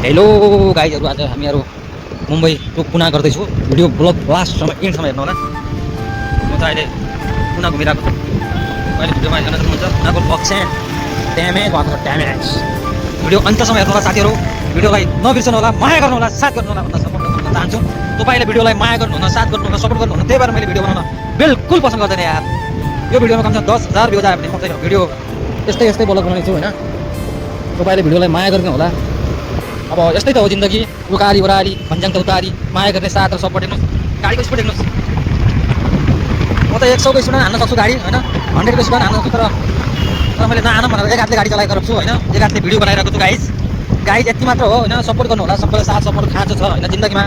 Hello गाइजहरू, आज हामीहरू Mumbai to पुना गर्दैछु। भिडियो ब्लग लास्टसम्म एन्डसम्म हेर्नु होला। म त अहिले पुना घुमिरहेको छु। अहिले भिडियोमा हेर्न सक्नुहुन्छ पुनाको बक्सेन्ट ड्यामेज भएको छ। ड्यामेज भिडियो अन्तसम्म हेर्नु होला साथीहरू। भिडियोलाई नबिर्सनु होला, माया गर्नु होला, साथ गर्नु होला भन्न सपोर्ट गर्न चाहन्छु। तपाईँले भिडियोलाई माया गर्नुहुन्न, साथ गर्नुहुन्न, सपोर्ट गर्नुहुन्न, त्यही भएर मैले भिडियो बनाउन बिल्कुल पसन्द गर्दैन यार। यो भिडियोमा कमसेकम 10,000 भ्युज आयो भने म चाहिँ भिडियो यस्तै ब्लग बनाउने छु होइन। तपाईँले भिडियोलाई माया गर्नु होला। अब यस्तै त हो जिन्दगी, उकाली ओराली भन्ज्याङ त उतारी, माया गर्ने साथ र सपोर्ट हेर्नुहोस्। गाडीको स्पिड हेर्नुहोस्। म त 100 को स्पिडमा हान्न सक्छु गाडी होइन, 100 को स्पिडमा हान्न सक्छु। तर मैले नआन भनेर एक हातले गाडी चलाएको छु होइन, एक हातले भिडियो बनाइरहेको छु। गाइज यति मात्र हो होइन। सपोर्ट गर्नु होला, सबैलाई साथ सपोर्ट खाँचो छ होइन। जिन्दगीमा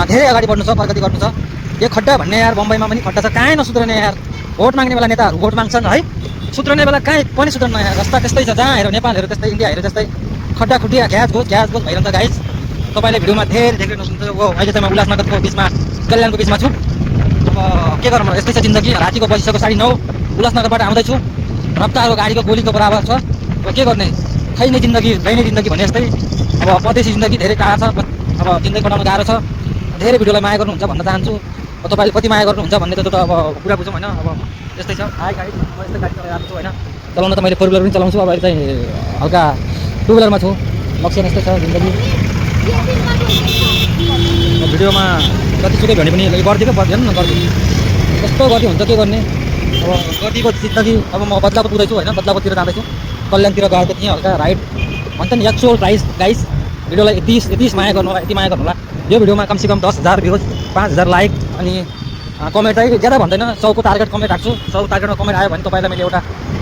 धेरै अगाडि बढ्नु छ, प्रगति गर्नु छ। यो खड्डा भन्ने यार, बम्बईमा पनि खड्डा छ, कहीँ नसुध्रने यार। भोट माग्ने बेला नेताहरू भोट माग्छन् है, सुध्रने बेला कहीँ पनि सुध्रन्न यार। रस्ता त्यस्तै छ, जहाँ हेऱ्यो नेपाल हेऱ्यो त्यस्तै, इन्डिया हेऱ्यो त्यस्तै, खड्डा खुड्डिया घ्यास घोस भइरहन्छ गाइज। तपाईँले भिडियोमा धेरै नसुन्छ। अहिले चाहिँ म उल्लासनगरको बिचमा, कल्याणको बिचमा छु। अब के गरौँ, यस्तै छ जिन्दगी। रातिको बजिसक्यो 9:30, उल्लासनगरबाट आउँदैछु। रफ्तारको गाडीको गोलीको बराबर छ। अब के गर्ने, खै नै जिन्दगी भने जस्तै। अब परदेशी जिन्दगी धेरै टाढा छ। अब जिन्दगी बनाउनु गाह्रो छ। धेरै भिडियोलाई माया गर्नुहुन्छ भन्न चाहन्छु। तपाईँले कति माया गर्नुहुन्छ भन्ने त अब कुरा बुझौँ होइन। अब यस्तै छ। हाई गाडी, म यस्तै गाडी चलाइरहेको छु होइन। चलाउन त मैले 4 व्हिलर पनि चलाउँछु। अब अहिले चाहिँ हल्का 2 व्हिलरमा छु। लक्ष्य यस्तै छ जिन्दगी। भिडियोमा जतिसुकै भने पनि गरिदिएको हेर्नु न, गरिदिनु कस्तो गति हुन्छ, के गर्ने। अब गतिको जिन्दगी। अब म बदलापुर पुग्दैछु होइन, बदलापुरतिर जाँदैछु। कल्याणतिर गएको थिएँ हल्का राइड भन्छ नि। एक्चुअल प्राइस गाइस, भिडियोलाई यति माया गर्नु होला, यति माया गर्नु होला। यो भिडियोमा कमसेकम 10,000 भ्युज, 5,000 लाइक अनि कमेन्ट चाहिँ ज्यादा भन्दैन, 100 को टार्गेट कमेन्ट राख्छु। 100 टार्गेटमा कमेन्ट आयो भने तपाईँलाई मैले एउटा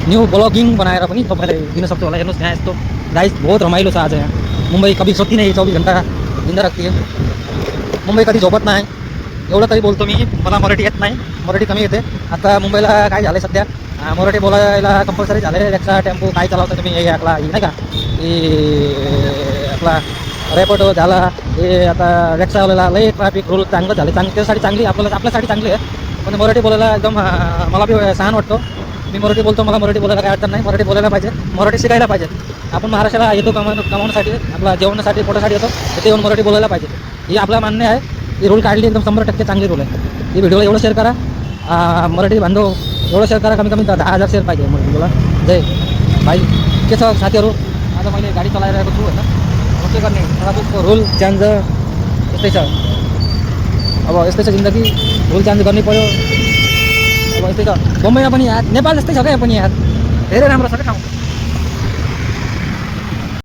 न्यू ब्लगिङ बनाएर पनि तपाईँलाई दिन सक्छु होला। हेर्नुहोस् यहाँ यस्तो गाइस, बहुत रमाइलो छ आज यहाँ। मुंबई कभी सोती नहीं 24 घंटा जिंदा रखती है। मुंबई कधी झोपत नाही, एवढं तरी बोलतो मी। मला मराठी येत नाही, मराठी कमी येते. आता मुंबईला काय झालं सध्या, मराठी बोलायला कंपल्सरी झाले. रिक्षा टेम्पो काय चालवता तुम्ही, हे आपला नाही का, हे आपला रॅपिडो झाला, हे आता रिक्षावाल्याला लई ट्रॅफिक रूल चांगलं झाले. त्यासाठी चांगली आपल्यासाठी चांगली आहे. पण मराठी बोलायला एकदम मला बी सहान वाटतो. मी मराठी बोलतो, मला मराठी बोलायला काय अडचण नाही. मराठी बोलायला पाहिजे, मराठी शिकायला पाहिजे. आपण महाराष्ट्राला येतो कमावण्यासाठी, आपला जेवणासाठी, पोटासाठी येतो, तिथे येऊन मराठी बोलायला पाहिजे. हे आपलं मान्य आहे. ही रूल काढली एकदम 100% चांगली रूल आहे. ही व्हिडिओला एवढं शेअर करा मराठी बांधव, एवढं शेअर करा. कमी 10,000 शेअर पाहिजे मराठीला. जय भाइ के छ साथीहरू। आज मैले गाडी चलाइरहेको छु होइन। अब के गर्ने, ट्राफिकको रुल चेन्ज यस्तै छ। अब यस्तै छ जिन्दगी, रुल चेन्ज गर्नै पऱ्यो। अब यस्तै छ बम्बईमा पनि यार, नेपाल जस्तै छ क्या यहाँ पनि यार। धेरै राम्रो छ क्या ठाउँ।